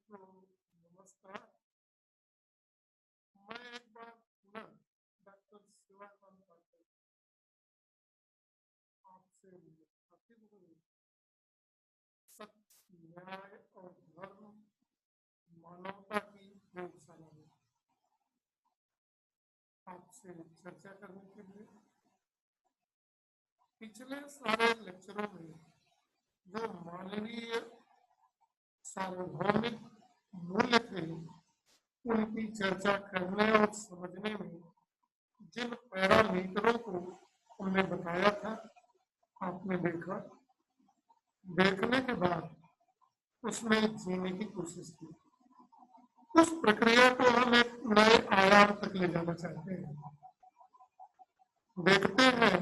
तो नमस्कार। मैं एक बार पुनः डॉक्टर शिवाकांत पाटिल आपसे मुखातिब हूँ। सत्य, न्याय और धर्म, मानवता की प्रयोगशाला में आपसे चर्चा करने के लिए पिछले सारे लेक्चरों में जो मानवीय सार्वभौमिक मूल्य थे उनकी चर्चा करने और समझने में जिन पैरामीटरों को हमने बताया था आपने देखा, देखने के बाद उसमें जीने की कोशिश की। उस प्रक्रिया को हम एक नए आयाम तक ले जाना चाहते हैं। देखते हैं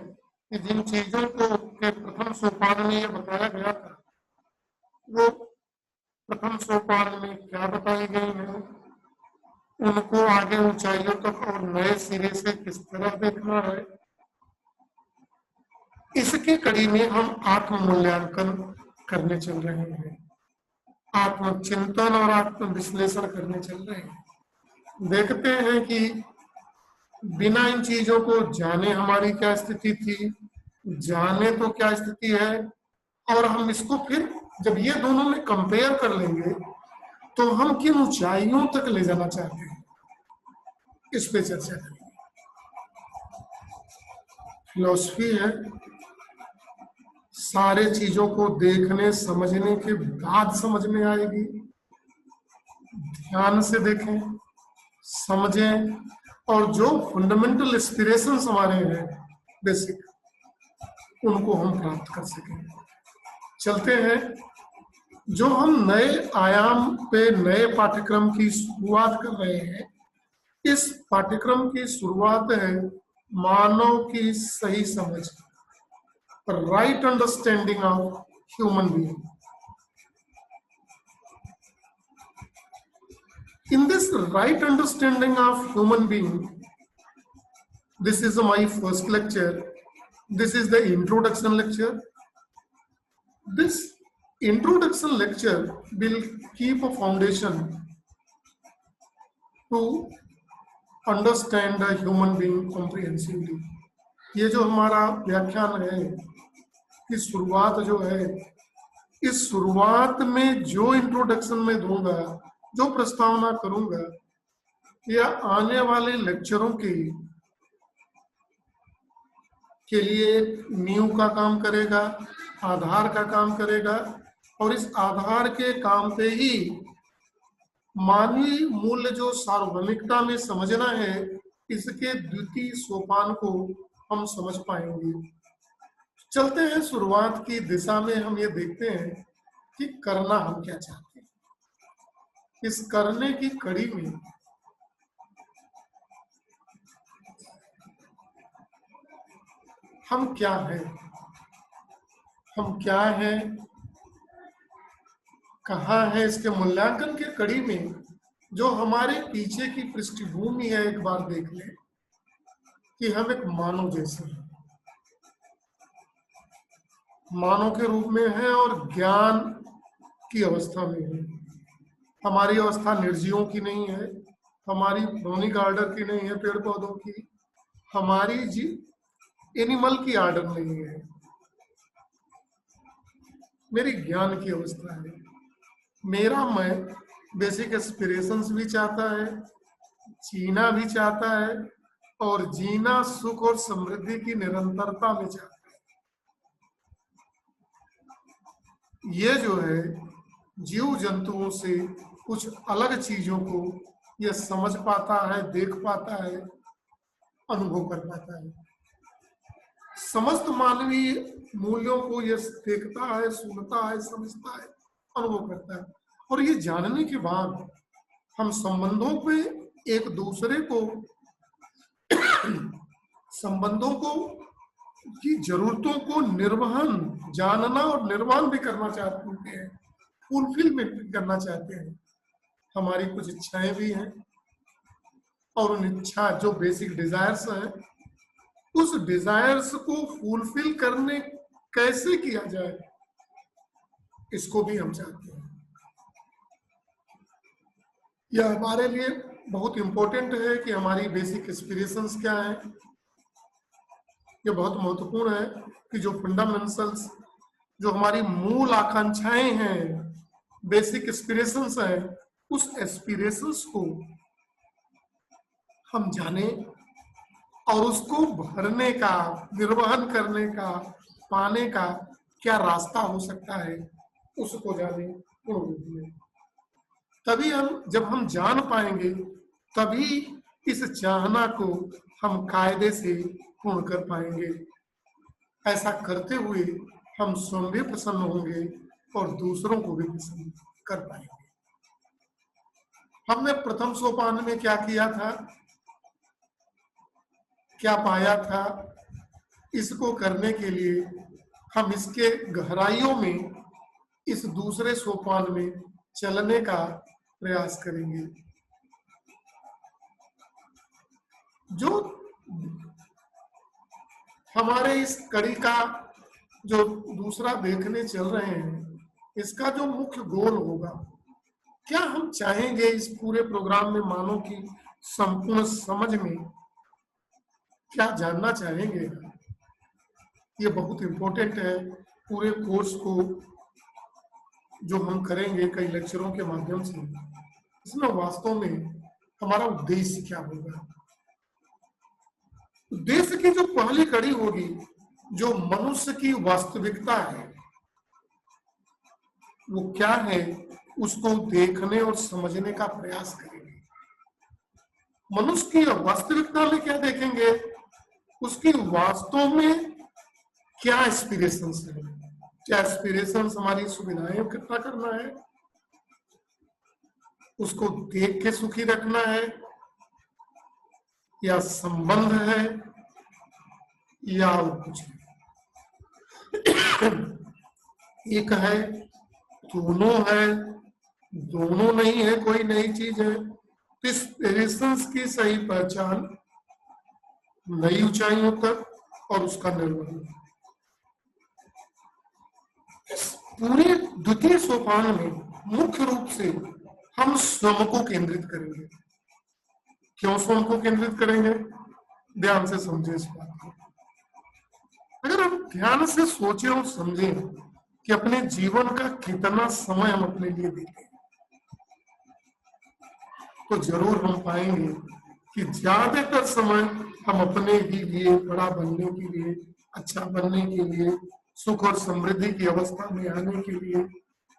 कि जिन चीजों को के प्रथम सोपान में यह बताया गया था वो प्रथम सोपान में क्या बताई गई है, उनको आगे ऊंचाइयों तक और नए सिरे से किस तरह देखना है। इसकी कड़ी में हम आत्म मूल्यांकन करने चल रहे हैं, आत्मचिंतन और आत्म विश्लेषण करने चल रहे हैं। देखते हैं कि बिना इन चीजों को जाने हमारी क्या स्थिति थी, जाने तो क्या स्थिति है, और हम इसको फिर जब ये दोनों में कंपेयर कर लेंगे तो हम किन ऊंचाइयों तक ले जाना चाहते हैं, इस पे चर्चा करेंगे। फिलॉसफी है सारे चीजों को देखने समझने के बाद समझ में आएगी। ध्यान से देखें, समझें और जो फंडामेंटल एस्पिरेशंस हमारे हैं बेसिक, उनको हम प्राप्त कर सकें। चलते हैं, जो हम नए आयाम पे नए पाठ्यक्रम की शुरुआत कर रहे हैं, इस पाठ्यक्रम की शुरुआत है मानव की सही समझ, right understanding of human being. In this right understanding of human being, this is my first lecture. This is the introduction lecture. This introduction lecture will keep a foundation to understand the human being comprehensively. ये जो हमारा व्याख्यान है, इस शुरुआत जो है, इस शुरुआत में जो इंट्रोडक्शन में दूंगा, जो प्रस्तावना करूंगा, यह आने वाले लेक्चरों के लिए नींव का काम करेगा, आधार का काम करेगा, और इस आधार के काम पे ही मानवीय मूल्य जो सार्वभौमिकता में समझना है, इसके द्वितीय सोपान को हम समझ पाएंगे। चलते हैं शुरुआत की दिशा में, हम ये देखते हैं कि करना हम क्या चाहते हैं। इस करने की कड़ी में हम क्या हैं, हम क्या हैं, कहाँ है, इसके मूल्यांकन के कड़ी में जो हमारे पीछे की पृष्ठभूमि है एक बार देख लें कि हम एक मानव जैसे हैं, मानव के रूप में हैं और ज्ञान की अवस्था में है। हमारी अवस्था निर्जीवों की नहीं है, हमारी प्राणिक आर्डर की नहीं है, पेड़ पौधों की, हमारी एनिमल की आर्डर नहीं है, मेरी ज्ञान की अवस्था है। मेरा मैं बेसिक एस्पिरेशंस भी चाहता है, जीना भी चाहता है, और जीना सुख और समृद्धि की निरंतरता में चाहता है। ये जो है जीव जंतुओं से कुछ अलग चीजों को यह समझ पाता है, देख पाता है, अनुभव कर पाता है। समस्त मानवीय मूल्यों को यह देखता है, सुनता है, समझता है, अनुभव करता है। और ये जानने के बाद हम संबंधों पे एक दूसरे को संबंधों को की जरूरतों को निर्वहन, जानना और निर्वहन भी करना चाहते हैं, फुलफिलमेंट करना चाहते हैं। हमारी कुछ इच्छाएं भी हैं, और उन इच्छा जो बेसिक डिजायर्स हैं, उस डिजायर्स को फुलफिल करने कैसे किया जाए, इसको भी हम चाहते हैं। यह हमारे लिए बहुत इंपॉर्टेंट है कि हमारी बेसिक एस्पिरेशंस क्या है। ये बहुत महत्वपूर्ण है कि जो फंडामेंटल्स, जो हमारी मूल आकांक्षाएं हैं, बेसिक एस्पिरेशंस है, उस एस्पिरेशंस को हम जाने और उसको भरने का, निर्वहन करने का, पाने का क्या रास्ता हो सकता है, उसको जाने पूर्ण रूप में। तभी जब हम जान पाएंगे, तभी इस चाहना को हम कायदे से पूर्ण कर पाएंगे। ऐसा करते हुए हम स्वयं भी प्रसन्न होंगे और दूसरों को भी प्रसन्न कर पाएंगे। हमने प्रथम सोपान में क्या किया था, क्या पाया था, इसको करने के लिए हम इसके गहराइयों में इस दूसरे सोपान में चलने का प्रयास करेंगे। जो हमारे इस कड़ी का जो दूसरा देखने चल रहे हैं, इसका जो मुख्य गोल होगा, क्या हम चाहेंगे इस पूरे प्रोग्राम में मानव की संपूर्ण समझ में क्या जानना चाहेंगे। ये बहुत इंपॉर्टेंट है। पूरे कोर्स को जो हम करेंगे कई लेक्चरों के माध्यम से, इसमें वास्तव में हमारा उद्देश्य क्या होगा। उद्देश्य की जो पहली कड़ी होगी, जो मनुष्य की वास्तविकता है वो क्या है, उसको देखने और समझने का प्रयास करेंगे। मनुष्य की वास्तविकता में क्या देखेंगे, उसकी वास्तव में क्या एस्पिरेशंस है। क्या एस्पिरेशंस हमारी सुविधाएं इकट्ठा करना है, उसको देख के सुखी रखना है, या संबंध है, या कुछ एक है, दोनों है, दोनों नहीं है, कोई नई चीज है। एस्पिरेशंस की सही पहचान, नई ऊंचाइयों तक और उसका निर्वहन। इस पूरे द्वितीय सोपान में मुख्य रूप से हम स्वयं को केंद्रित करेंगे। क्यों स्वयं को केंद्रित करेंगे, ध्यान से समझे इस बात को। अगर हम ध्यान से सोचे और समझें कि अपने जीवन का कितना समय हम अपने लिए देते हैं, तो जरूर हम पाएंगे कि ज्यादातर समय हम अपने ही लिए, बड़ा बनने के लिए, अच्छा बनने के लिए, सुख और समृद्धि की अवस्था में आने के लिए,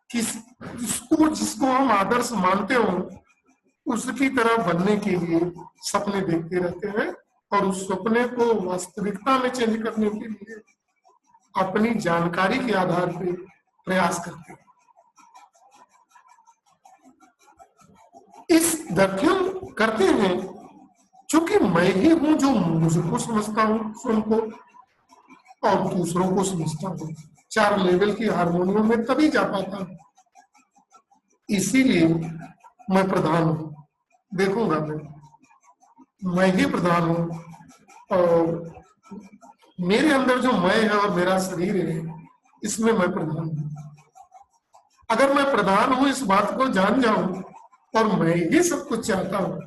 जिसको हम आदर्श मानते हो उसकी तरह बनने के लिए सपने देखते रहते हैं और उस सपने को वास्तविकता में चेंज करने के लिए अपनी जानकारी के आधार पर प्रयास करते हैं। इस दर्शन करते हैं क्योंकि मैं ही हूं जो मुझको समझता हूं, स्वयं को, और दूसरों को समझता हूं। 4 लेवल की हारमोनियम में तभी जा पाता हूं। इसीलिए मैं प्रधान हूं, देखूंगा मैं ही प्रधान हूं और मेरे अंदर जो मैं है और मेरा शरीर है, इसमें मैं प्रधान हूं। अगर मैं प्रधान हूं इस बात को जान जाऊं और मैं ही सब कुछ चाहता हूं,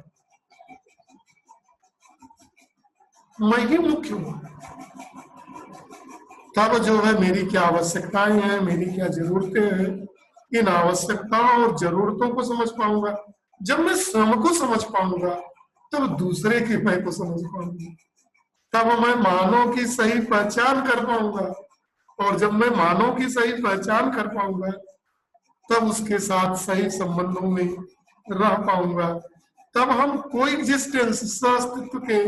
मैं ही मुख्य हूं, तब जो है मेरी क्या आवश्यकताएं हैं, मेरी क्या जरूरतें हैं, इन आवश्यकताओं और जरूरतों को समझ पाऊंगा। जब मैं स्वयं को समझ पाऊंगा तब दूसरे की मैं को समझ पाऊंगा, तब मैं मानव की सही पहचान कर पाऊंगा, और जब मैं मानव की सही पहचान कर पाऊंगा तब उसके साथ सही संबंधों में रह पाऊंगा। तब हम कोएग्जिस्टेंस, अस्तित्व के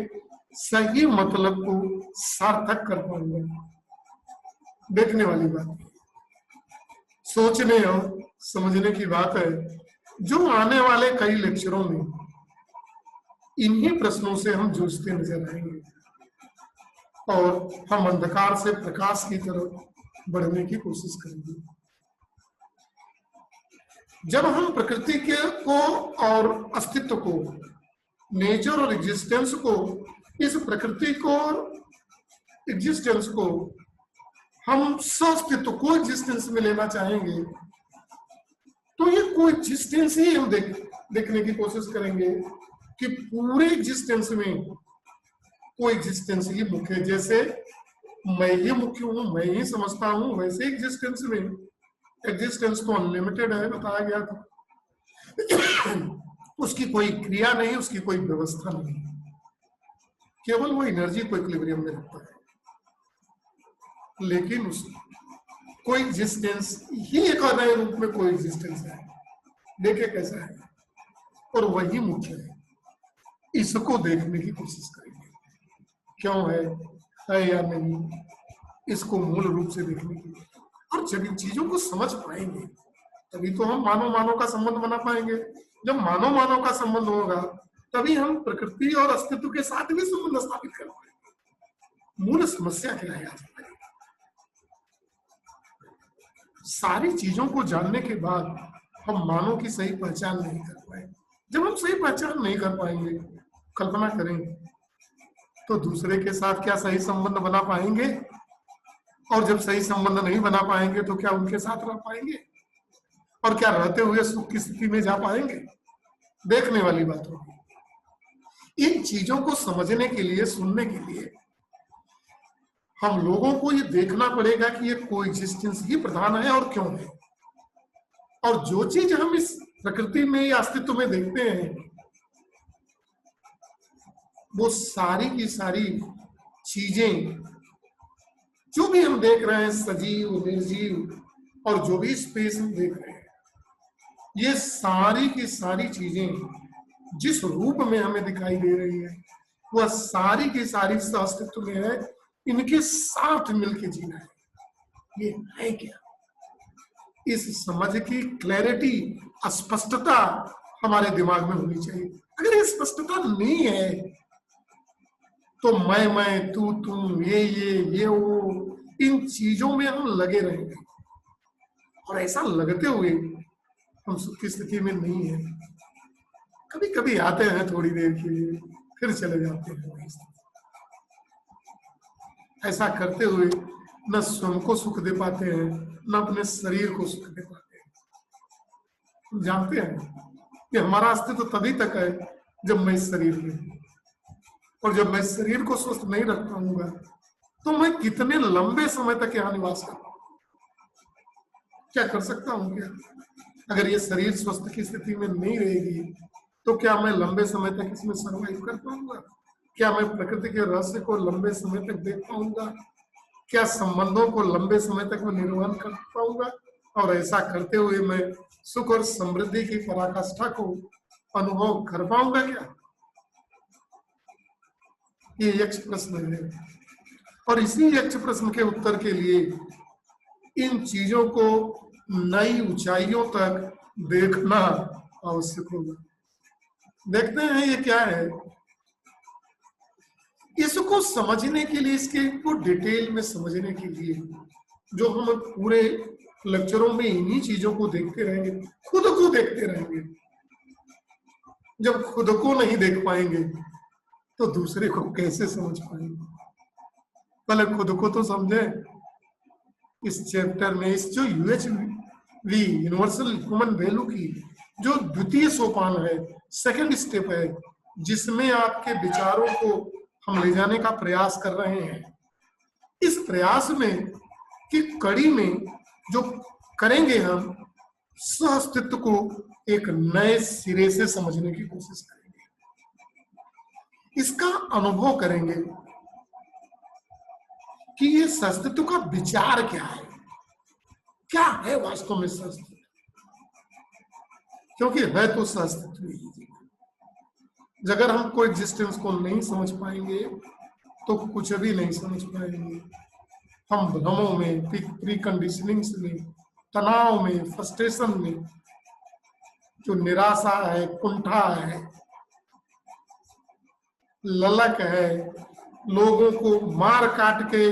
सही मतलब को सार्थक कर पाएंगे। देखने वाली बात, सोचने और समझने की बात है। जो आने वाले कई लेक्चरों में इन्हीं प्रश्नों से हम जूझते नजर आएंगे और हम अंधकार से प्रकाश की तरफ बढ़ने की कोशिश करेंगे। जब हम प्रकृति के को और अस्तित्व को, नेचर और एग्जिस्टेंस को, इस प्रकृति को और एग्जिस्टेंस को हम अस्तित्व को एग्जिस्टेंस में लेना चाहेंगे, तो ये कोएग्जिस्टेंस ही हम देखने की कोशिश करेंगे कि पूरे एग्जिस्टेंस में कोएग्जिस्टेंस ही मुख्य है। जैसे मैं ही मुख्य हूं, मैं ही समझता हूं, वैसे एग्जिस्टेंस में एग्जिस्टेंस तो अनलिमिटेड है, बताया गया था। उसकी कोई क्रिया नहीं, उसकी कोई व्यवस्था नहीं, केवल वो एनर्जी को इक्विलिब्रियम में रखता है। लेकिन उस कोएग्जिस्टेंस ही एक नए रूप में कोएग्जिस्टेंस है। देखे कैसा है, और वही मुख्य है। इसको देखने की कोशिश करेंगे, क्यों है या नहीं, इसको मूल रूप से देखने की। और जब इन चीजों को समझ पाएंगे तभी तो हम मानव मानव का संबंध बना पाएंगे। जब मानव मानव का संबंध होगा तभी हम प्रकृति और अस्तित्व के साथ भी संबंध स्थापित कर पाएंगे। मूल समस्या क्या है आज हमारी? सारी चीजों को जानने के बाद हम मानव की सही पहचान नहीं कर पाए। जब हम सही पहचान नहीं कर पाएंगे, कल्पना करें तो दूसरे के साथ क्या सही संबंध बना पाएंगे? और जब सही संबंध नहीं बना पाएंगे तो क्या उनके साथ रह पाएंगे? और क्या रहते हुए सुख की स्थिति में जा पाएंगे? देखने वाली बात होगी। इन चीजों को समझने के लिए, सुनने के लिए हम लोगों को ये देखना पड़ेगा कि ये कोएग्जिस्टेंस ही प्रधान है और क्यों है। और जो चीज हम इस प्रकृति में या अस्तित्व में देखते हैं वो सारी की सारी चीजें जो भी हम देख रहे हैं, सजीव निर्जीव और जो भी स्पेस हम देख रहे हैं, ये सारी की सारी चीजें जिस रूप में हमें दिखाई दे रही है वह सारी की सारी अस्तित्व में है। इनके साथ मिलके जीना है। ये है क्या? इस समझ की क्लैरिटी, स्पष्टता हमारे दिमाग में होनी चाहिए। अगर ये स्पष्टता नहीं है तो मैं तू तुम, ये वो, इन चीजों में हम लगे रहेंगे और ऐसा लगते हुए हम सुख की स्थिति में नहीं है। कभी कभी आते हैं थोड़ी देर के लिए, फिर चले जाते हैं। ऐसा करते हुए न स्वयं को सुख दे पाते हैं, न अपने शरीर को सुख दे पाते हैं। हम जानते हैं कि हमारा अस्तित्व तभी तक है जब मैं इस शरीर में हूं, और जब मैं शरीर को स्वस्थ नहीं रख पाऊंगा तो मैं कितने लंबे समय तक यहाँ निवास कर पाऊंगा? क्या कर सकता हूँ क्या? अगर ये शरीर स्वस्थ की स्थिति में नहीं रहेगी तो क्या मैं लंबे समय तक इसमें सर्वाइव कर पाऊंगा? क्या मैं प्रकृति के रहस्य को लंबे समय तक देख पाऊंगा? क्या संबंधों को लंबे समय तक मैं निर्वहन कर पाऊंगा? और ऐसा करते हुए मैं सुख और समृद्धि की पराकाष्ठा को अनुभव कर पाऊंगा क्या? ये यक्ष प्रश्न है, और इसी यक्ष प्रश्न के उत्तर के लिए इन चीजों को नई ऊंचाइयों तक देखना आवश्यक होगा। देखते हैं ये क्या है। इसको समझने के लिए, इसके को डिटेल में समझने के लिए जो हम पूरे लेक्चरों में इन्हीं चीजों को देखते रहेंगे, खुद को देखते रहेंगे। जब खुद को नहीं देख पाएंगे तो दूसरे को कैसे समझ पाएंगे? पहले खुद को तो समझे। इस चैप्टर में इस जो यूएचवी यूनिवर्सल ह्यूमन वैल्यू की जो द्वितीय सोपान है, सेकंड स्टेप है, जिसमें आपके विचारों को हम ले जाने का प्रयास कर रहे हैं, इस प्रयास में की कड़ी में जो करेंगे हम सह अस्तित्व को एक नए सिरे से समझने की कोशिश करेंगे, इसका अनुभव करेंगे कि ये अस्तित्व का विचार क्या है वास्तव में अस्तित्व, क्योंकि है तो अस्तित्व ही। अगर हम कोई एग्जिस्टेंस को नहीं समझ पाएंगे तो कुछ भी नहीं समझ पाएंगे। हम भ्रमों में, प्री कंडीशनिंग्स में, तनाव में, फ्रस्ट्रेशन में, जो निराशा है, कुंठा है, ललक है, लोगों को मार काट के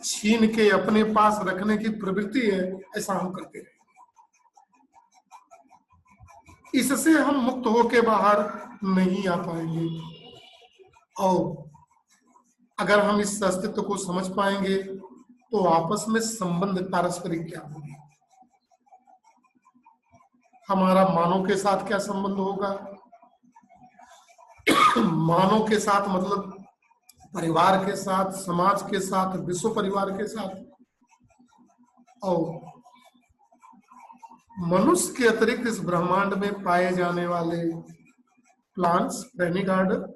छीन के अपने पास रखने की प्रवृत्ति है, ऐसा हम करते हैं। इससे हम मुक्त होके बाहर नहीं आ पाएंगे। और अगर हम इस अस्तित्व को समझ पाएंगे तो आपस में संबंध पारस्परिक क्या होंगे। हमारा मानव के साथ क्या संबंध होगा। मानव के साथ मतलब परिवार के साथ, समाज के साथ, विश्व परिवार के साथ, और मनुष्य के अतिरिक्त इस ब्रह्मांड में पाए जाने वाले प्लांट्स, प्राणी ऑर्डर,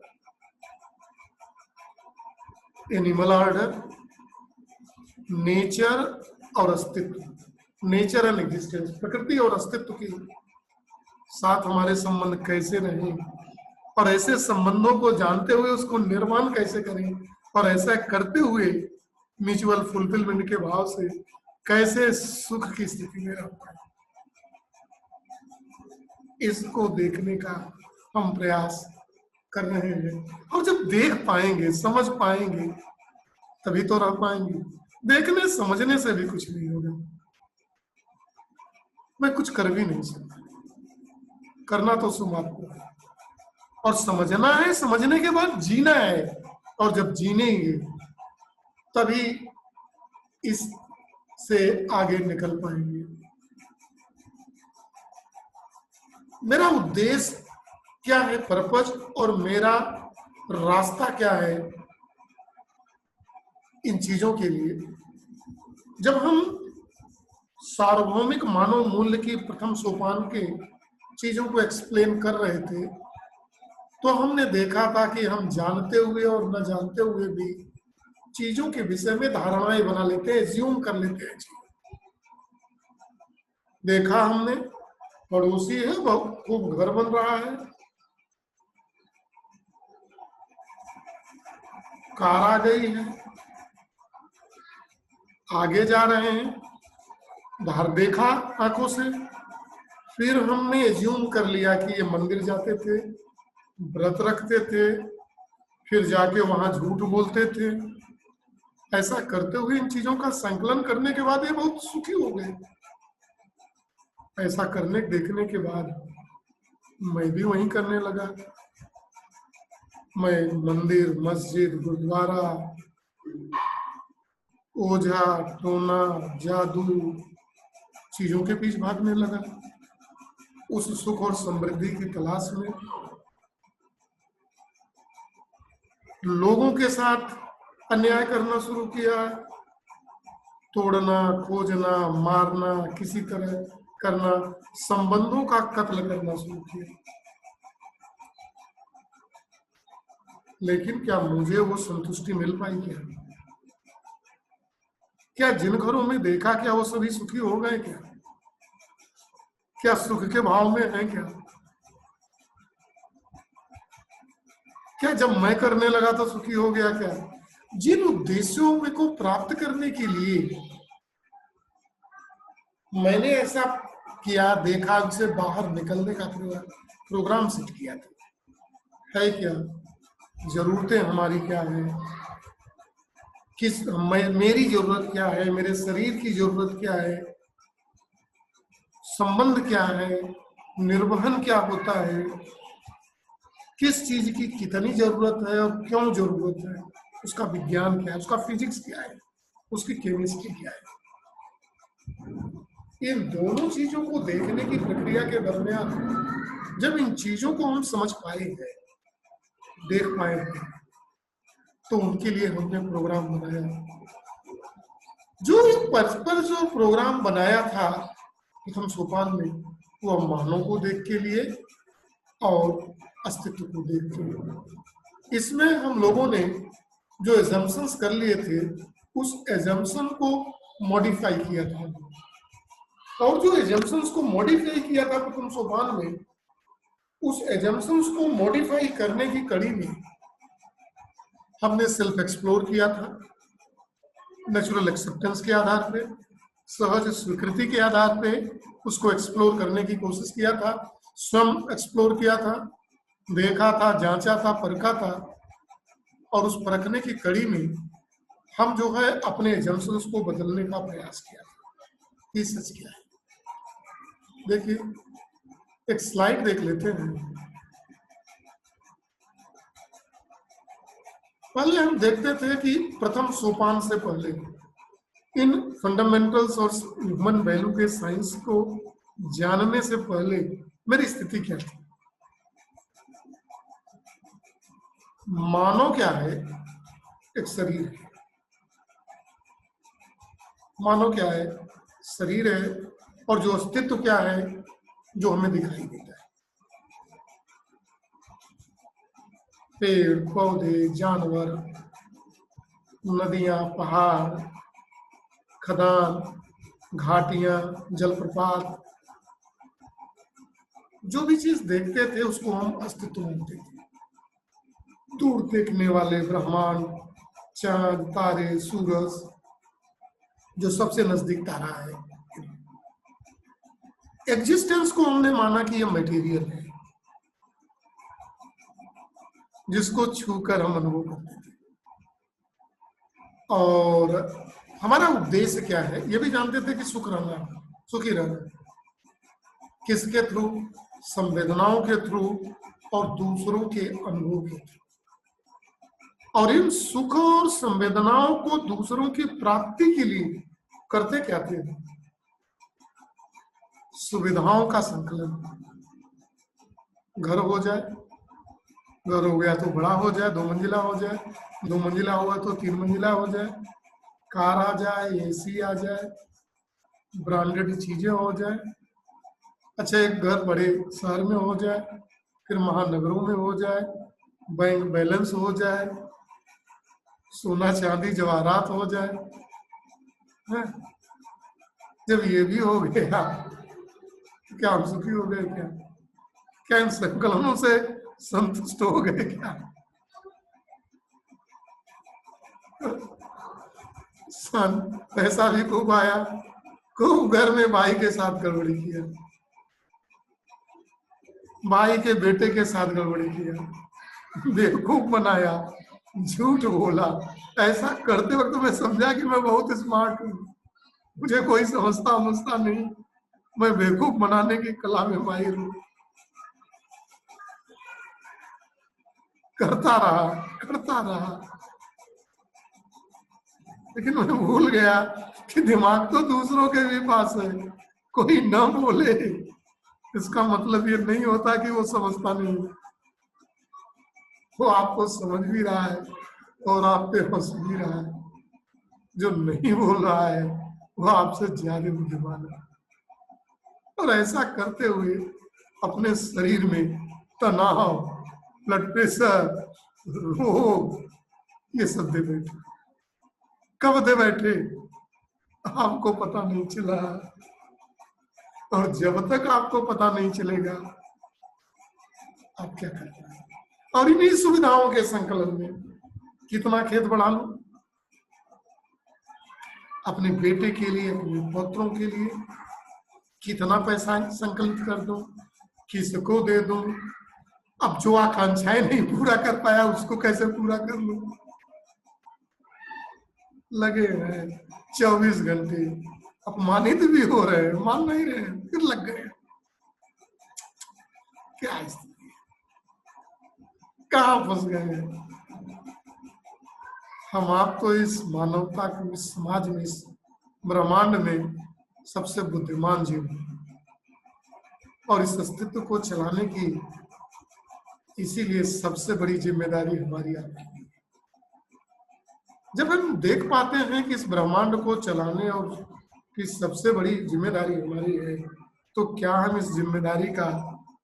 एनिमल ऑर्डर, नेचर और अस्तित्व, नेचर एंड एग्जिस्टेंस, प्रकृति और अस्तित्व के साथ हमारे संबंध कैसे रहें, और ऐसे संबंधों को जानते हुए उसको निर्माण कैसे करें, और ऐसा करते हुए म्यूचुअल फुलफिलमेंट के भाव से कैसे सुख की स्थिति में रह पाए, इसको देखने का हम प्रयास कर रहे हैं। और जब देख पाएंगे, समझ पाएंगे, तभी तो रह पाएंगे। देखने समझने से भी कुछ नहीं होगा। मैं कुछ कर भी नहीं सकता, करना तो सुमात्मा है, और समझना है, समझने के बाद जीना है, और जब जीनेंगे तभी इससे आगे निकल पाएंगे। मेरा उद्देश्य क्या है, पर्पज, और मेरा रास्ता क्या है इन चीजों के लिए। जब हम सार्वभौमिक मानव मूल्य की प्रथम सोपान के चीजों को एक्सप्लेन कर रहे थे, तो हमने देखा था कि हम जानते हुए और न जानते हुए भी चीजों के विषय में धारणाएं बना लेते हैं, एज्यूम कर लेते हैं। देखा हमने, पड़ोसी है, बहुत खूब घर बन रहा है, कार आ गई है, आगे जा रहे हैं, बाहर देखा आंखों से, फिर हमने एज्यूम कर लिया कि ये मंदिर जाते थे, व्रत रखते थे, फिर जाके वहां झूठ बोलते थे। ऐसा करते हुए इन चीजों का संकलन करने के बाद ये बहुत सुखी हो गए। ऐसा करने देखने के बाद मैं भी वही करने लगा। मैं मंदिर, मस्जिद, गुरुद्वारा, ओझा, टोना, जादू, चीजों के पीछे भागने लगा, उस सुख और समृद्धि की तलाश में। लोगों के साथ अन्याय करना शुरू किया, तोड़ना, खोजना, मारना, किसी तरह करना, संबंधों का कत्ल करना शुरू किया। लेकिन क्या मुझे वो संतुष्टि मिल पाई? क्या जिन घरों में देखा, क्या वो सभी सुखी हो गए? क्या सुख के भाव में है? क्या जब मैं करने लगा तो सुखी हो गया? क्या जिन उद्देश्यों को प्राप्त करने के लिए मैंने ऐसा किया, देखा, उनसे बाहर निकलने का प्रोग्राम सेट किया था, है क्या? जरूरतें हमारी क्या है, मेरी जरूरत क्या है, मेरे शरीर की जरूरत क्या है, संबंध क्या है, निर्वहन क्या होता है, किस चीज की कितनी जरूरत है और क्यों जरूरत है, उसका विज्ञान क्या है, उसका फिजिक्स क्या है, उसकी केमिस्ट्री क्या है। इन दोनों चीजों को देखने की प्रक्रिया के दरमियान जब इन चीजों को हम समझ पाएंगे, देख पाएंगे, तो उनके लिए हमने प्रोग्राम बनाया। जो जो प्रोग्राम बनाया था प्रथम सोपान में, वो मानव को देख के लिए और अस्तित्व को देख के। इसमें हम लोगों ने जो एजम्पशंस कर लिए थे, उस एजम्पशन को मॉडिफाई किया था, और जो एजम्पशंस को मॉडिफाई किया था प्रथम सोपान में, उस एजम्पशंस को मॉडिफाई करने की कड़ी में हमने सेल्फ एक्सप्लोर किया था, नेचुरल एक्सेप्टेंस के आधार पे, सहज स्वीकृति के आधार पे उसको एक्सप्लोर करने की कोशिश किया था, स्वयं एक्सप्लोर किया था, देखा था, जांचा था, परखा था, और उस परखने की कड़ी में हम जो है अपने एजम्पशंस को बदलने का प्रयास किया था। ये सच क्या है? देखिए, एक स्लाइड देख लेते हैं। पहले हम देखते थे कि प्रथम सोपान से पहले इन फंडामेंटल्स और ह्यूमन वैल्यू के साइंस को जानने से पहले मेरी स्थिति क्या थी। मानव क्या है? एक शरीर है। मानव क्या है? शरीर है। और जो अस्तित्व क्या है? जो हमें दिखाई देता है। पेड़ पौधे, जानवर, नदियां, पहाड़, खदान, घाटियां, जलप्रपात, जो भी चीज देखते थे उसको हम अस्तित्व मानते थे। दूर देखने वाले ब्रह्मांड, चांद, तारे, सूरज, जो सबसे नजदीक तारा है, एग्जिस्टेंस को हमने माना कि यह मटेरियल है, जिसको छूकर हम अनुभव करते थे। और हमारा उद्देश्य क्या है ये भी जानते थे कि सुख रहना, सुखी रहना। किसके थ्रू? संवेदनाओं के थ्रू और दूसरों के अनुभव के थ्रू। और इन सुख और संवेदनाओं को दूसरों की प्राप्ति के लिए करते क्या थे? सुविधाओं का संकलन। घर हो जाए, घर हो गया तो बड़ा हो जाए, 2 मंजिला हो जाए, 2 मंजिला हुआ तो 3 मंजिला हो जाए, कार आ जाए, एसी आ जाए, ब्रांडेड चीजें हो जाए। अच्छा, एक घर बड़े शहर में हो जाए, फिर महानगरों में हो जाए, बैंक बैलेंस हो जाए, सोना चांदी जवाहरात हो जाए। है? जब ये भी हो गया तो क्या हम सुखी हो गए? क्या क्या इन संकलनों से संतुष्ट हो गए? क्या सन पैसा भी खूब आया, खूब घर में भाई के साथ गड़बड़ी किया, भाई के बेटे के साथ गड़बड़ी किया, बेवकूफ बनाया, झूठ बोला। ऐसा करते वक्त मैं समझा कि मैं बहुत स्मार्ट हूँ, मुझे कोई समझता नहीं, मैं बेवकूफ बनाने की कला में माहिर हूँ। करता रहा, लेकिन मैं भूल गया कि दिमाग तो दूसरों के भी पास है। कोई न बोले इसका मतलब ये नहीं होता कि वो समझता नहीं, वो आपको समझ भी रहा है और आप पे हंस भी रहा है। जो नहीं बोल रहा है वो आपसे ज्यादा बुद्धिमान है। और ऐसा करते हुए अपने शरीर में तनाव, ब्लड प्रेशर, रोग, ये सब दे बैठे। कब दे बैठे आपको पता नहीं चला। और जब तक आपको पता नहीं चलेगा आप क्या करना है। और इन्हीं सुविधाओं के संकलन में कितना खेत बढ़ा लूं, अपने बेटे के लिए, अपने पुत्रों के लिए कितना पैसा संकलित कर दूं, किसको दे दूं। अब जो आकांक्षाएं नहीं पूरा कर पाया उसको कैसे पूरा कर लूं। लगे हैं 24 घंटे, अपमानित भी हो रहे हैं, मान नहीं रहे, फिर लग गए। क्या स्थिति, कहां फंस गए हम। आप तो इस मानवता के, इस समाज में, इस ब्रह्मांड में सबसे बुद्धिमान जीव हैं और इस अस्तित्व को चलाने की इसीलिए सबसे बड़ी जिम्मेदारी हमारी आपकी है। जब हम देख पाते हैं कि इस ब्रह्मांड को चलाने और की सबसे बड़ी जिम्मेदारी हमारी है, तो क्या हम इस जिम्मेदारी का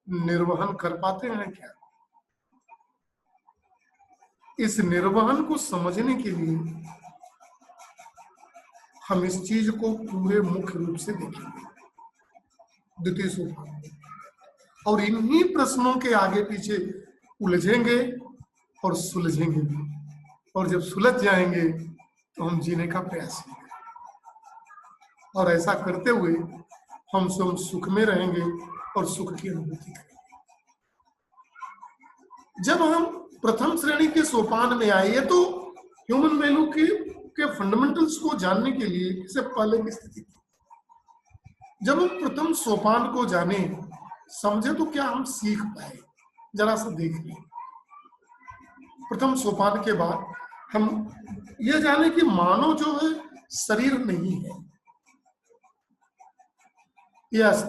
निर्वहन कर पाते हैं? क्या इस निर्वहन को समझने के लिए हम इस चीज को पूरे मुख्य रूप से देखेंगे, द्वितीय सोपान, और इन्हीं प्रश्नों के आगे पीछे उलझेंगे और सुलझेंगे भी। और जब सुलझ जाएंगे तो हम जीने का प्रयास करेंगे और ऐसा करते हुए हम स्वयं सुख में रहेंगे और सुख की अनुभूति करेंगे। जब हम प्रथम श्रेणी के सोपान में आए तो ह्यूमन वैल्यू के फंडामेंटल्स को जानने के लिए इससे पहले की स्थिति थी। जब हम प्रथम सोपान को जाने समझे तो क्या हम सीख पाए, जरा सा देख लें। प्रथम सोपान के बाद हम यह जाने कि मानव जो है शरीर नहीं है। यस,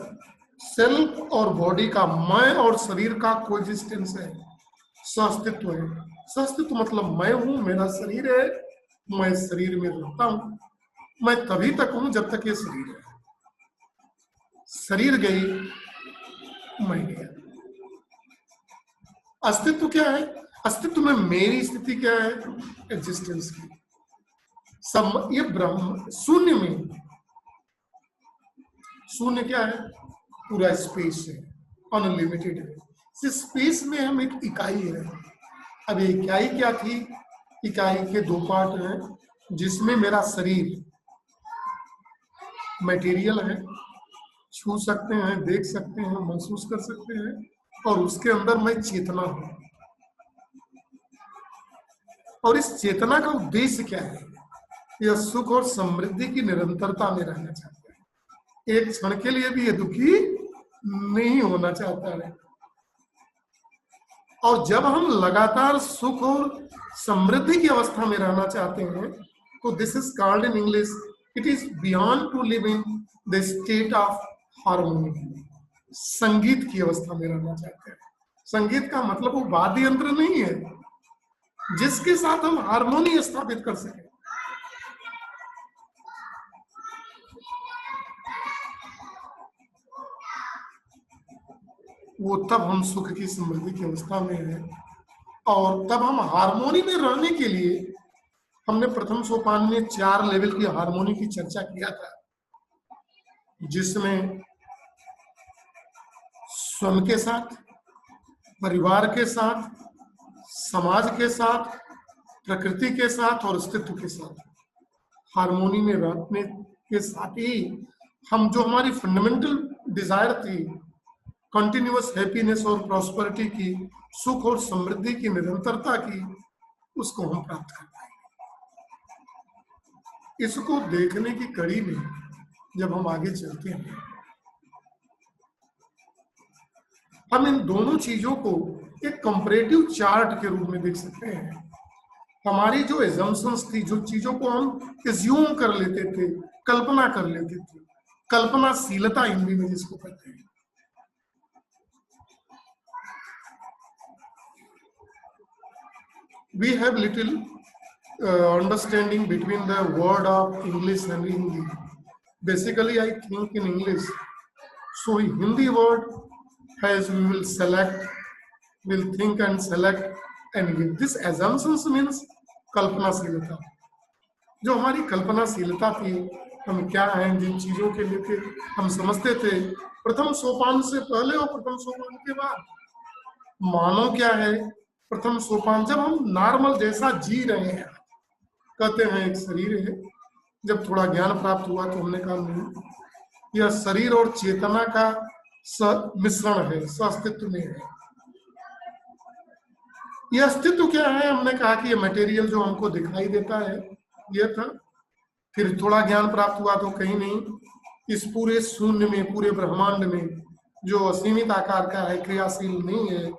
सेल्फ और बॉडी का, मैं और शरीर का कोएग्जिस्टेंस है, सहअस्तित्व है। सहअस्तित्व मतलब मैं हूं, मेरा शरीर है, मैं शरीर में रहता हूं, मैं तभी तक हूं जब तक ये शरीर है। शरीर गई, मैं गया। अस्तित्व क्या है? अस्तित्व में मेरी स्थिति क्या है? एग्जिस्टेंस की। सब ये ब्रह्म शून्य में, शून्य क्या है? पूरा स्पेस है, अनलिमिटेड है। इस स्पेस में हम एक इकाई है। अब इकाई क्या थी? इकाई के दो पार्ट हैं, जिसमें मेरा शरीर मटेरियल है, छू सकते हैं, देख सकते हैं, महसूस कर सकते हैं, और उसके अंदर मैं चेतना हूं। और इस चेतना का उद्देश्य क्या है? यह सुख और समृद्धि की निरंतरता में रहना चाहता है, एक क्षण के लिए भी ये दुखी नहीं होना चाहता है। और जब हम लगातार सुख और समृद्धि की अवस्था में रहना चाहते हैं, तो this is called in English, it is beyond to live in the state of harmony. संगीत की अवस्था में रहना चाहते हैं। संगीत का मतलब वो वाद्य यंत्र नहीं है जिसके साथ हम हार्मोनी स्थापित कर सके। वो तब हम सुख की समृद्धि की अवस्था में हैं, और तब हम हार्मोनी में रहने के लिए, हमने प्रथम सोपान में 4 लेवल की हार्मोनी की चर्चा किया था, जिसमें स्वयं के साथ, परिवार के साथ, समाज के साथ, प्रकृति के साथ और अस्तित्व के साथ हार्मोनी में रहने के साथ ही हम जो हमारी फंडामेंटल डिजायर थी, कंटिन्यूअस हैप्पीनेस और प्रॉस्पेरिटी की, सुख और समृद्धि की निरंतरता की, उसको हम प्राप्त कर पाएंगे। इसको देखने की कड़ी में जब हम आगे चलते हैं, हम इन दोनों चीजों को एक कंपैरेटिव चार्ट के रूप में देख सकते हैं। हमारी जो एजम्पशंस थी, जो चीजों को हम एज्यूम कर लेते थे, कल्पना कर लेते थे, कल्पनाशीलता हिंदी में जिसको कहते हैं, we have little understanding between the word of English and Hindi. Basically, I think in English. So Hindi word has, we will select, will think and select, and with this assumptions means कल्पनाशीलता। जो हमारी कल्पनाशीलता थी, हम क्या हैं, जिन चीजों के लेके हम समझते थे प्रथम सोपान से पहले और प्रथम सोपान के बाद, मानव क्या है, प्रथम सोपान जब हम नॉर्मल जैसा जी रहे हैं, कहते हैं एक शरीर है। जब थोड़ा ज्ञान प्राप्त हुआ तो हमने कहा नहीं, यह शरीर और चेतना का मिश्रण है, सहअस्तित्व में है। यह अस्तित्व क्या है? हमने कहा कि ये मटेरियल जो हमको दिखाई देता है, ये था। फिर थोड़ा ज्ञान प्राप्त हुआ तो कहीं नहीं, इस पूरे शून्य में, पूरे ब्रह्मांड में जो असीमित आकार का है, क्रियाशील नहीं है,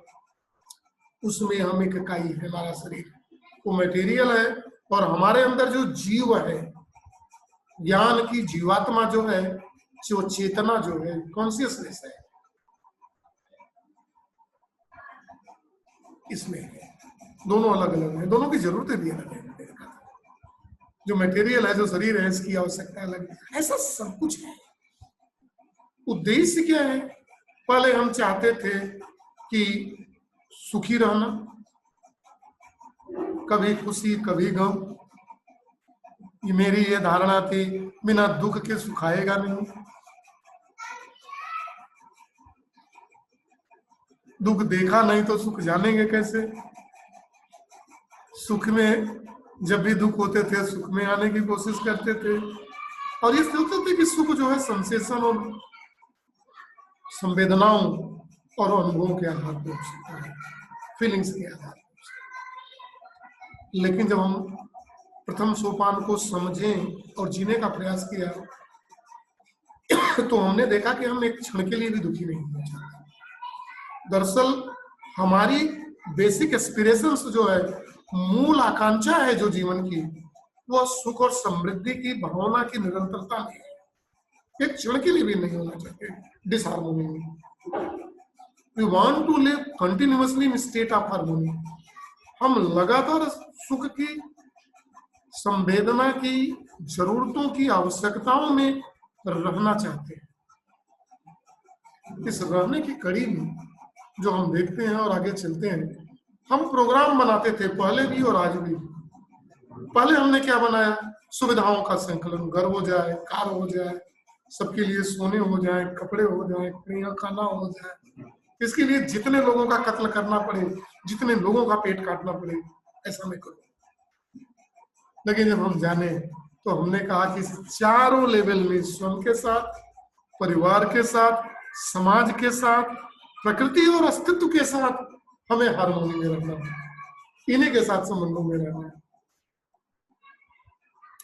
उसमें हम एक इकाई है, हमारा शरीर, वो मटेरियल है। और हमारे अंदर जो जीव है, ज्ञान की जीवात्मा जो है, जो चेतना जो है, कॉन्शियसनेस है, इसमें है। दोनों अलग अलग है, दोनों की जरूरतें भी अलग है। जो मटेरियल है, जो शरीर है, इसकी आवश्यकता अलग है। ऐसा सब कुछ है। उद्देश्य क्या है? पहले हम चाहते थे कि सुखी रहना, कभी खुशी कभी गम। ये मेरी ये धारणा थी, बिना दुख के सुखाएगा नहीं। दुख देखा नहीं तो सुख जानेंगे कैसे? सुख में जब भी दुख होते थे, सुख में आने की कोशिश करते थे, और ये सोचते थे कि सुख जो है सेंसेशन और संवेदनाओं और अनुभवों के आधार पर हो सकता है, फीलिंग्स के आधार पर। लेकिन जब हम प्रथम सोपान को समझें और जीने का प्रयास किया, तो हमने देखा कि हम एक क्षण के लिए भी दुखी नहीं होना चाहते। दरअसल हमारी बेसिक एस्पिरेशंस जो है, मूल आकांक्षा है जो जीवन की, वह सुख और समृद्धि की भावना की निरंतरता में है। एक क्षण के लिए भी नहीं होना चाहिए डिसहार्मोनी में। We want to live continuously in state of harmony. हम लगातार सुख की, संवेदना की, जरूरतों की, आवश्यकताओं में रहना चाहते हैं। इस रहने की कड़ी में जो हम देखते हैं और आगे चलते हैं, हम प्रोग्राम बनाते थे पहले भी और आज भी। पहले हमने क्या बनाया? सुविधाओं का संकलन, घर हो जाए, कार हो जाए, सबके लिए सोने हो जाए, कपड़े हो जाए, बढ़िया खाना हो जाए। इसके लिए जितने लोगों का कत्ल करना पड़े, जितने लोगों का पेट काटना पड़े, ऐसा मैं करूं। लेकिन जब हम जाने तो हमने कहा कि चारों लेवल में, स्वयं के साथ, परिवार के साथ, समाज के साथ, प्रकृति और अस्तित्व के साथ हमें हार्मोनी में रहना है, इन्हीं के साथ संबंधों में रहना है।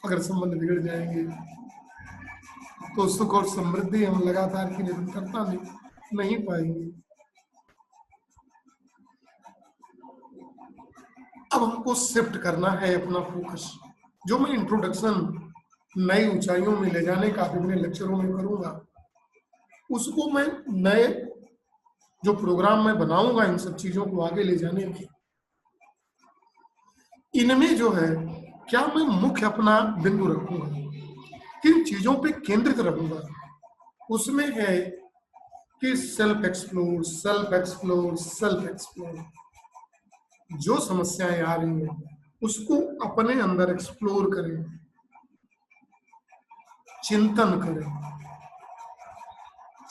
अगर संबंध बिगड़ जाएंगे तो सुख और समृद्धि हम लगातार की निरंतरता में नहीं पाएंगे। अब हमको शिफ्ट करना है अपना फोकस। जो मैं इंट्रोडक्शन नई ऊंचाइयों में ले जाने का विभिन्न लेक्चरों में करूंगा, उसको मैं नए जो प्रोग्राम मैं बनाऊंगा इन सब चीजों को आगे ले जाने में, इनमें जो है क्या मैं मुख्य अपना बिंदु रखूंगा, किन चीजों पे केंद्रित रहूंगा, उसमें है कि self explore, self explore, self explore. जो समस्याएं आ रही हैं उसको अपने अंदर एक्सप्लोर करें, चिंतन करें,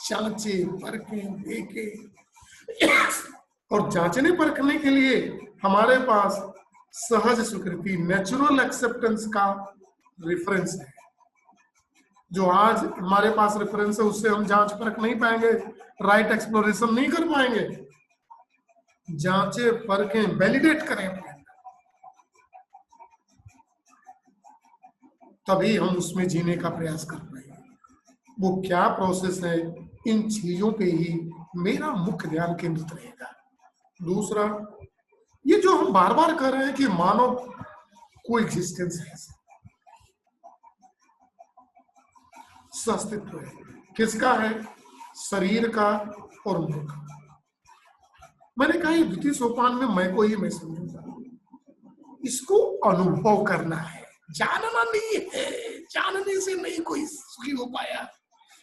जांचे, परखें, देखें। और जांचने परखने के लिए हमारे पास सहज स्वीकृति, नेचुरल एक्सेप्टेंस का रेफरेंस है। जो आज हमारे पास रेफरेंस है उससे हम जांच परख नहीं पाएंगे, राइट एक्सप्लोरेशन नहीं कर पाएंगे। जांचे, परखें, वैलिडेट करें अपने अंदर, तभी हम उसमें जीने का प्रयास कर पाएंगे। वो क्या प्रोसेस है, इन चीजों पे ही मेरा मुख्य ध्यान केंद्रित रहेगा। दूसरा, ये जो हम बार बार कह रहे हैं कि मानव को एग्जिस्टेंस है, अस्तित्व है, किसका है? शरीर का और मन का। मैंने कहा ये द्वितीय सोपान में मैं को ही मैं समझूंगा, इसको अनुभव करना है, जानना नहीं है। जानने से नहीं कोई सुखी हो पाया।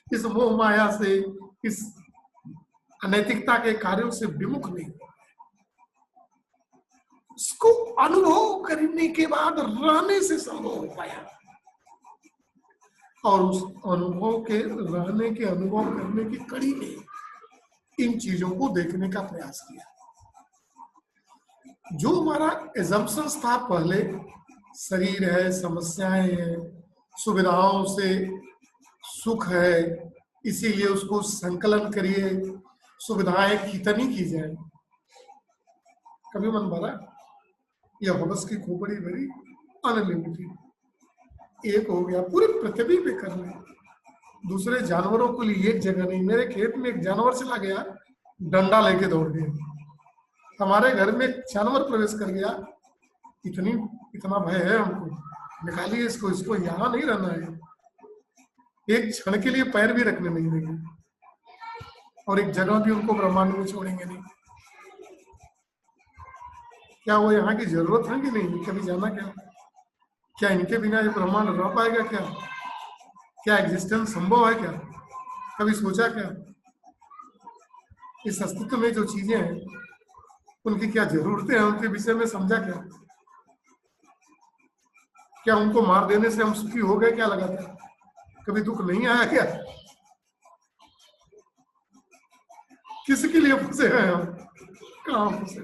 इस मोह माया से, इस अनैतिकता के कार्यों से विमुख नहीं। इसको अनुभव करने के बाद रहने से संभव हो पाया। और उस अनुभव के, रहने के, अनुभव करने की कड़ी में इन चीजों को देखने का प्रयास किया। जो हमारा एजम्पशंस था पहले, शरीर है, समस्याएं हैं, सुविधाओं से सुख है, इसीलिए उसको संकलन करिए, सुविधाएं कितनी की जाए। कभी मन भरा? यह हवस की खोपड़ी भरी, अनलिमिटेड। एक हो गया, पूरी पृथ्वी पे कर ले। दूसरे जानवरों के लिए एक जगह नहीं। मेरे खेत में एक जानवर चला गया, डंडा लेके दौड़ गया। हमारे घर में एक जानवर प्रवेश कर गया, इतना भय है हमको, निकालिए इसको, इसको यहाँ नहीं रहना है। एक क्षण के लिए पैर भी रखने नहीं देंगे, और एक जगह भी उनको ब्रह्मांड में छोड़ेंगे नहीं। क्या वो यहाँ की जरूरत है कि नहीं? कभी जाना क्या इनके बिना ये ब्रह्मांड रह पाएगा? क्या एग्जिस्टेंस संभव है? क्या कभी सोचा? क्या इस अस्तित्व में जो चीजें हैं उनकी क्या जरूरतें हैं, उनके विषय में समझा? क्या उनको मार देने से हम सुखी हो गए? क्या लगा था? कभी दुख नहीं आया क्या? किसके लिए फंसे हैं हम? कहाँ फंसे?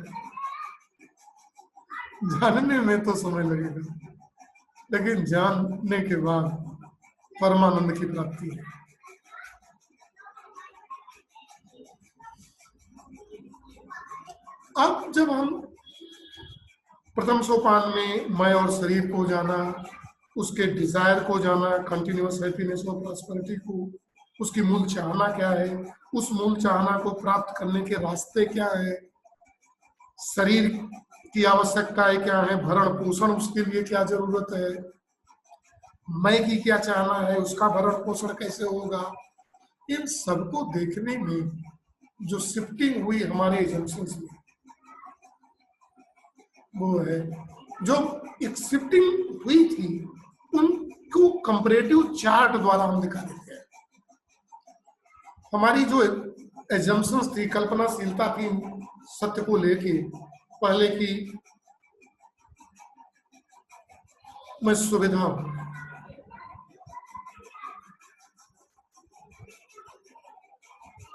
जानने में तो समय लगेगा, लेकिन जानने के बाद परमानंद की प्राप्ति है। अब जब हम प्रथम सोपान में मैं और शरीर को जाना, उसके डिजायर को जाना, कंटिन्यूअस हैप्पीनेस और प्रॉस्पेरिटी को, उसकी मूल चाहना क्या है, उस मूल चाहना को प्राप्त करने के रास्ते क्या है, शरीर की आवश्यकताएं क्या है, भरण पोषण उसके लिए क्या जरूरत है, मैं की क्या चाहना है, उसका भरण पोषण कैसे होगा, इन सबको देखने में जो शिफ्टिंग हुई हमारे एजेंशंस में, वो है जो एक शिफ्टिंग हुई थी, उनको कंपैरेटिव चार्ट द्वारा हम दिखा देते हैं। हमारी जो एजम्पशंस थी, कल्पनाशीलता थी सत्य को लेके, पहले की मैं सुविधा हूं,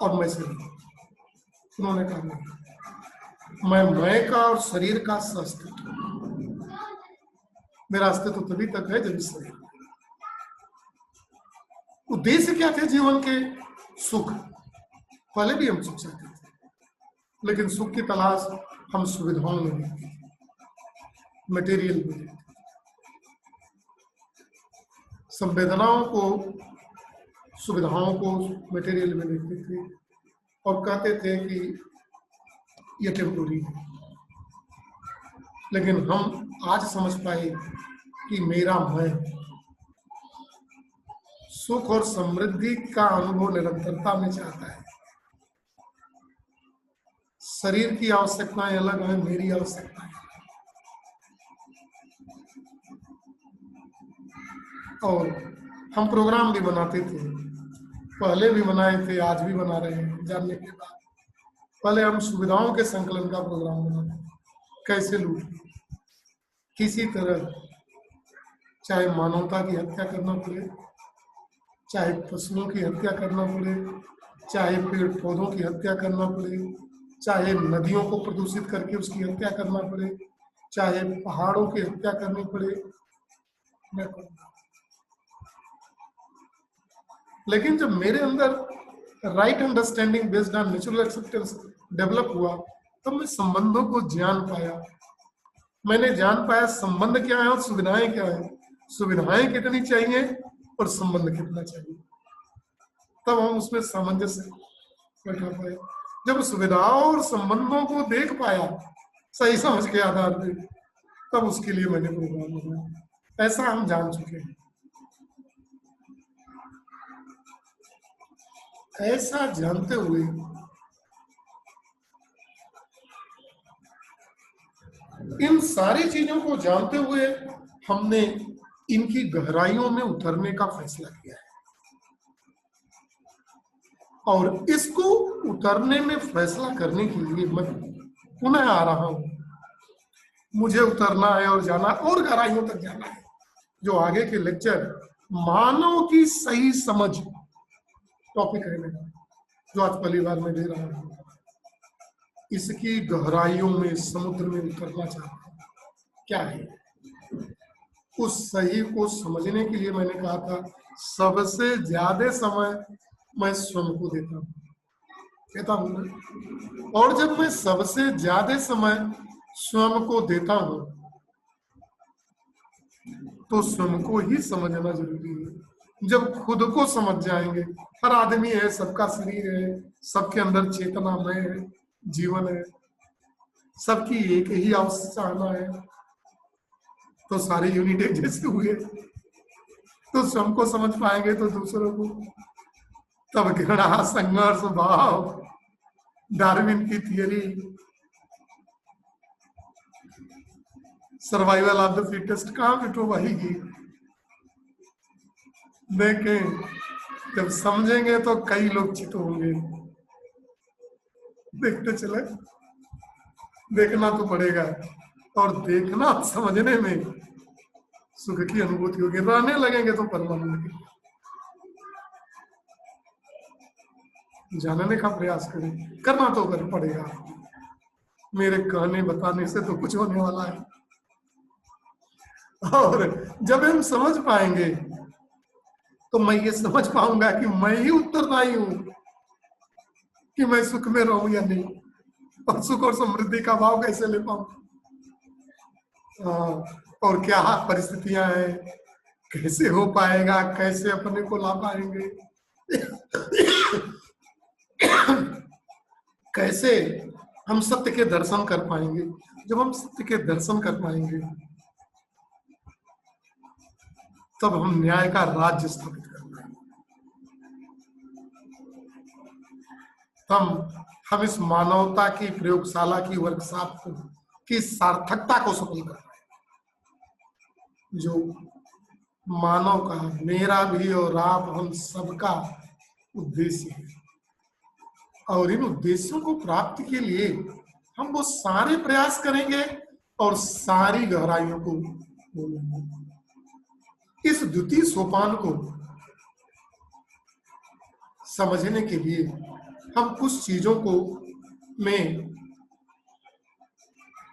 और मैं शरीर, उन्होंने कहा नहीं, मैं का और शरीर का अस्तित्व, मेरा अस्तित्व तभी तक है जब शरीर। उद्देश्य क्या थे जीवन के? सुख। पहले भी हम सुख चाहते थे, लेकिन सुख की तलाश हम सुविधाओं में देखते थे, मटेरियल में देखते थे, संवेदनाओं को, सुविधाओं को मटेरियल में देखते थे, और कहते थे कि ये टेम्पोररी है। लेकिन हम आज समझ पाए कि मेरा मैं सुख और समृद्धि का अनुभव निरंतरता में चाहता है। शरीर की आवश्यकताएं अलग है, मेरी आवश्यकताएं, और हम प्रोग्राम भी बनाते थे, पहले भी बनाए थे, आज भी बना रहे हैं जानने के बाद। पहले हम सुविधाओं के संकलन का प्रोग्राम बनाते थे, कैसे लूट, किसी तरह, चाहे मानवता की हत्या करना पड़े, चाहे पशुओं की हत्या करना पड़े, चाहे पेड़ पौधों की हत्या करना पड़े, चाहे नदियों को प्रदूषित करके उसकी हत्या करना पड़े, चाहे पहाड़ों की हत्या करनी पड़े, मैं करूंगा। लेकिन जब मेरे अंदर right understanding based on natural acceptance develop हुआ, तब मैं संबंधों को जान पाया। मैंने जान पाया संबंध क्या है और सुविधाएं क्या है, सुविधाएं कितनी चाहिए और संबंध कितना चाहिए। तब हम उसमें सामंजस्य बैठा पाए। जब सुविधाओं और संबंधों को देख पाया सही समझ के आधार पे, तब उसके लिए मैंने प्रोग्राम बनाया। ऐसा हम जान चुके हैं। ऐसा जानते हुए इन सारी चीजों को जानते हुए हमने इनकी गहराइयों में उतरने का फैसला किया है, और इसको उतरने में फैसला करने के लिए मैं पुनः आ रहा हूं। मुझे उतरना है और जाना और गहराइयों तक जाना है। जो आगे के लेक्चर मानव की सही समझ टॉपिक है मेरा, जो आज पहली बार मैं दे रहा हूं, इसकी गहराइयों में, समुद्र में उतरना चाहता हूं। क्या है उस सही को समझने के लिए मैंने कहा था सबसे ज्यादा समय मैं स्वयं को देता हूं। और जब मैं सबसे ज्यादा समय स्वयं को देता हूं, तो स्वयं को ही समझना जरूरी है। जब खुद को समझ जाएंगे, हर आदमी है, सबका शरीर है, सबके अंदर चेतनामय है, जीवन है, सबकी एक ही आवश्यकता है, तो सारे यूनिट एक जैसे हुए। तो स्वयं को समझ पाएंगे तो दूसरों को। तब घृणा, संघर्ष भाव, डार्विन की theory, survival of the fittest कहां मिटो वही। देखें, जब समझेंगे तो कई लोग चित होंगे। देखते चले, देखना तो पड़ेगा, और देखना समझने में सुख की अनुभूति होगी। रहने लगेंगे तो परमानंद की। जानने का प्रयास करें, करना तो कर पड़ेगा। मेरे कहने बताने से तो कुछ होने वाला है। और जब हम समझ पाएंगे तो मैं ये समझ पाऊंगा कि मैं ही उत्तरदायी हूं कि मैं सुख में रहूं या नहीं, और सुख और समृद्धि का भाव कैसे ले पाऊं, और क्या परिस्थितियां हैं, कैसे हो पाएगा, कैसे अपने को ला पाएंगे, कैसे हम सत्य के दर्शन कर पाएंगे। जब हम सत्य के दर्शन कर पाएंगे तब हम न्याय का राज्य स्थापित कर पाएंगे। हम इस मानवता की प्रयोगशाला की वर्कशॉप को की सार्थकता को सफल कर पाए, जो मानव का, मेरा भी और आप हम सबका उद्देश्य है। और इन उद्देश्यों को प्राप्ति के लिए हम वो सारे प्रयास करेंगे और सारी गहराइयों को बोलेंगे। इस द्वितीय सोपान को समझने के लिए हम कुछ चीजों को में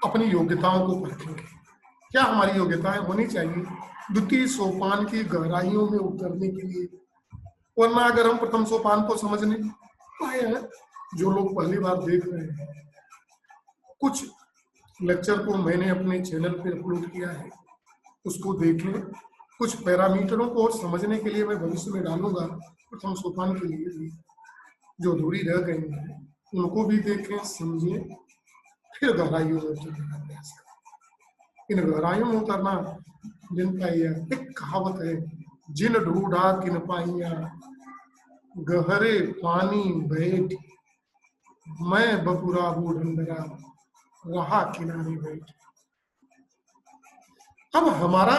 अपनी योग्यताओं को परखेंगे। क्या हमारी योग्यताएं होनी चाहिए द्वितीय सोपान की गहराइयों में उतरने के लिए? वरना अगर हम प्रथम सोपान को समझने पाए हैं, जो लोग पहली बार देख रहे हैं, कुछ लेक्चर को मैंने अपने चैनल पर अपलोड किया है, उसको देखें। कुछ पैरामीटरों को समझने के लिए मैं भविष्य में डालूंगा प्रथम सोपान के लिए भी, जो अधूरी रह गई है उनको भी देखें, समझें, फिर गहराइयों में उतरने का प्रयास करें। इन गहराइयों में उतरना जिन पाइया, एक कहावत है, जिन ढूंढा किन पाइया, गहरे पानी बैठ, मैं बपुरा बूढ़ंडरा रहा किनारे बैठ। अब हमारा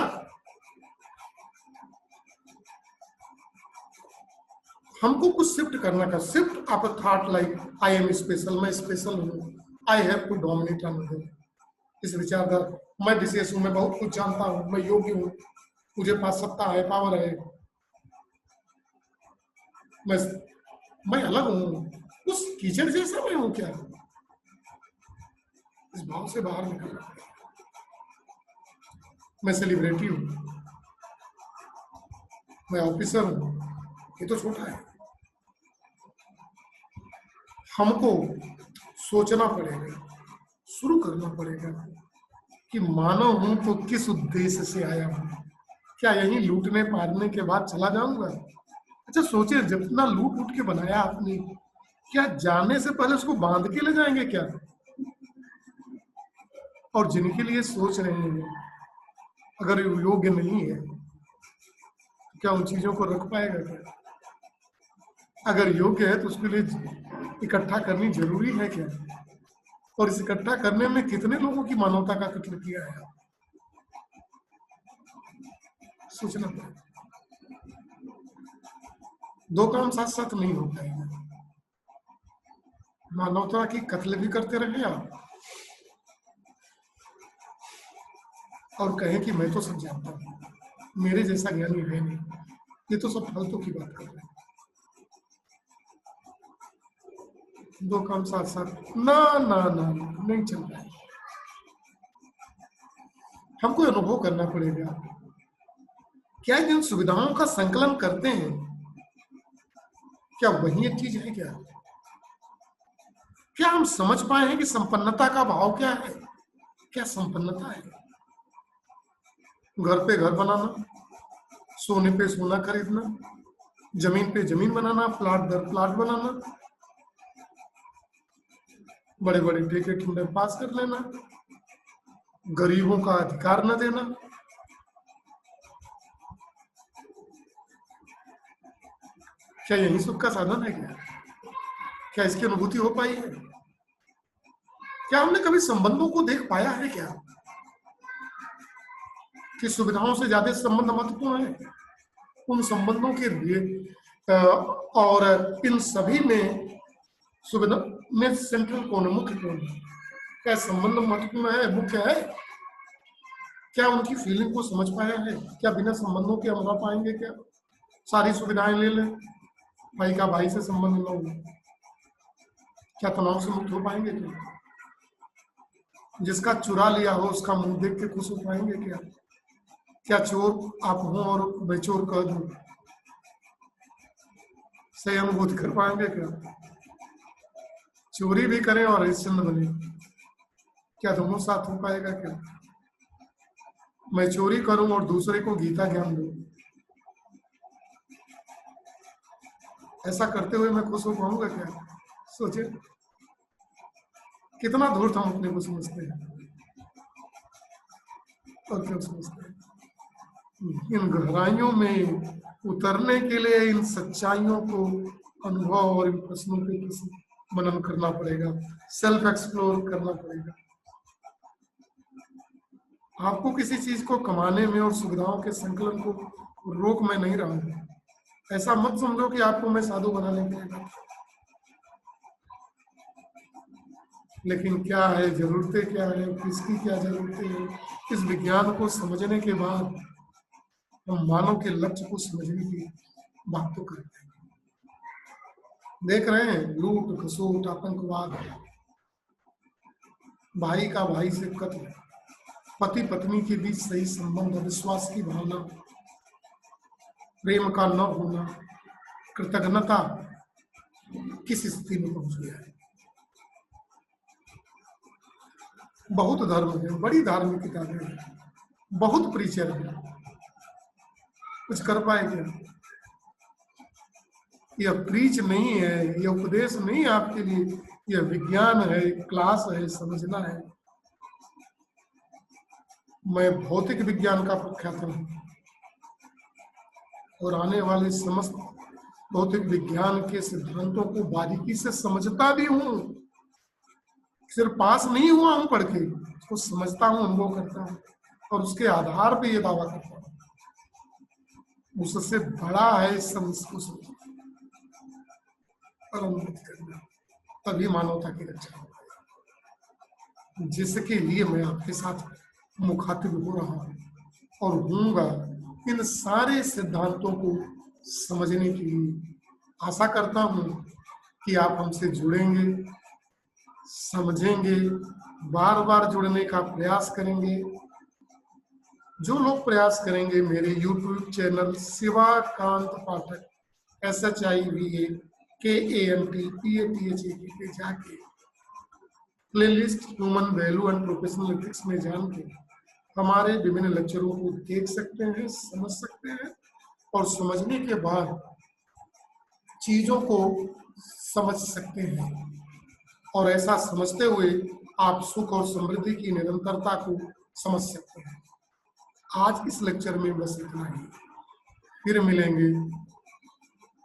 हमको कुछ शिफ्ट करना का, शिफ्ट आप thought like I am special, मैं स्पेशल हूँ, I have to dominate another. इस विचारधारा, मैं विशेष हूँ, मैं बहुत कुछ जानता हूँ, मैं योग्य हूँ, मुझे पास सत्ता है, पावर है, मैं अलग हूँ, उस कीचड़ जैसा मैं हूँ क्या? इस भाव से बाहर निकलना। मैं सेलिब्रिटी हूँ, मैं ऑफिसर हूँ, ये तो छोटा है। हमको सोचना पड़ेगा, शुरू करना पड़ेगा कि मानव हूं तो किस उद्देश्य से आया हूं। क्या यही लूटने पारने के बाद चला जाऊंगा? अच्छा सोचिए, जितना लूट उठ के बनाया आपने, क्या जाने से पहले उसको बांध के ले जाएंगे क्या? और जिनके लिए सोच रहे हैं, अगर योग्य नहीं है, क्या उन चीजों को रख पाएगा क्या? अगर योग्य है तो उसके लिए इकट्ठा करनी जरूरी है क्या? और इस इकट्ठा करने में कितने लोगों की मानवता का कत्ल किया है? सोचना पड़ेगा। दो काम साथ साथ नहीं हो पाएगा। मानवता की कत्ल भी करते रहे आप और कहें कि मैं तो सब जानता हूं, मेरे जैसा ज्ञानी है नहीं, ये तो सब फालतू की बात कर रहे हैं। दो काम साथ साथ ना ना ना नहीं चल रहा है। हमको अनुभव करना पड़ेगा, क्या जिन सुविधाओं का संकलन करते हैं, क्या वही एक चीज है क्या? क्या हम समझ पाए हैं कि संपन्नता का भाव क्या है? क्या संपन्नता है? घर पे घर बनाना, सोने पे सोना खरीदना, जमीन पे जमीन बनाना, प्लाट दर प्लाट बनाना, बड़े बड़े ठेके ठुंडे पास कर लेना, गरीबों का अधिकार न देना, क्या यही सुख का साधन है क्या? क्या इसकी अनुभूति हो पाई है? क्या हमने कभी संबंधों को देख पाया है क्या, कि सुविधाओं से ज्यादा संबंध महत्वपूर्ण है? उन संबंधों के लिए और इन सभी में सुविधा में सेंट्रल कौन है, मुख्य कौन है? क्या संबंध महत्वपूर्ण है, मुख्य है? क्या उनकी फीलिंग को समझ पाया है? क्या बिना संबंधों के हम रह पाएंगे क्या? सारी सुविधाएं ले लें, भाई का भाई से संबंध न हो, क्या तनाव से मुक्त हो पाएंगे क्या? जिसका चुरा लिया हो उसका मुंह देख के खुश हो पाएंगे क्या? क्या चोर आप हो और मैं चोर कह दूं, सही अनुभूति कर पाएंगे क्या? चोरी भी करें और हरिश्चंद्र बने, क्या दोनों साथ हो पाएगा क्या? मैं चोरी करूं और दूसरे को गीता ज्ञान दूं, ऐसा करते हुए मैं खुश हो पाऊंगा क्या? सोचे कितना धूर्त हम अपने को समझते हैं और क्यों समझते हैं। इन गहराइयों में उतरने के लिए इन सच्चाइयों को अनुभव और इन प्रश्नों पे किसी मनन करना पड़ेगा, सेल्फ एक्सप्लोर करना पड़ेगा। आपको किसी चीज को कमाने में और सुविधाओं के संकलन को रोक मैं नहीं रहा हूं। ऐसा मत समझो कि आपको मैं साधु बनाने के लिए, लेकिन क्या है, जरूरतें क्या है, किसकी क्या जरूरतें हैं, इस विज्ञान को समझने के बाद हम मानव के लक्ष्य को समझने की बात तो करते हैं। देख रहे हैं लूट खसोट, आतंकवाद, भाई का भाई से कत्ल, पति पत्नी के बीच सही संबंध, विश्वास की भावना, प्रेम का न होना, कृतज्ञता किस स्थिति में पहुंच गया है। बहुत धर्म है, बड़ी धार्मिक किताबें हैं, बहुत प्रीचर है, कुछ कर पाए क्या? यह प्रीच नहीं है, यह उपदेश नहीं है आपके लिए, यह विज्ञान है, क्लास है, समझना है। मैं भौतिक विज्ञान का प्रख्याता हूं और आने वाले समस्त भौतिक विज्ञान के सिद्धांतों को बारीकी से समझता भी हूं। सिर्फ पास नहीं हुआ हूं पढ़ के, उसको समझता हूं, अनुभव करता हूं और उसके आधार पे ये दावा करता हूं उससे बड़ा है इस सब इसको समझना और अनुभूत करना, तभी मानवता की रक्षा होगी। जिसके लिए मैं आपके साथ मुखातिब हो रहा हूं और होऊंगा, इन सारे सिद्धांतों को समझने के लिए आशा करता हूं कि आप हमसे जुड़ेंगे, समझेंगे, बार बार जुड़ने का प्रयास करेंगे। जो लोग प्रयास करेंगे मेरे YouTube चैनल शिवाकांत पाठक SHIVAKANTPATHAK पे जाके playlist human value and professional ethics में जान के हमारे विभिन्न लेक्चरों को देख सकते हैं, समझ सकते हैं और समझने के बाद चीजों को समझ सकते हैं और ऐसा समझते हुए आप सुख और समृद्धि की निरंतरता को समझ सकते हैं। आज इस लेक्चर में बस इतना ही, फिर मिलेंगे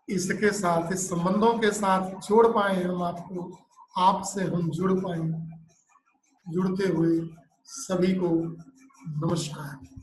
इसके साथ, इस संबंधों के साथ जोड़ पाए हम आपको, आपसे हम जुड़ पाए। जुड़ते हुए सभी को नमस्कार।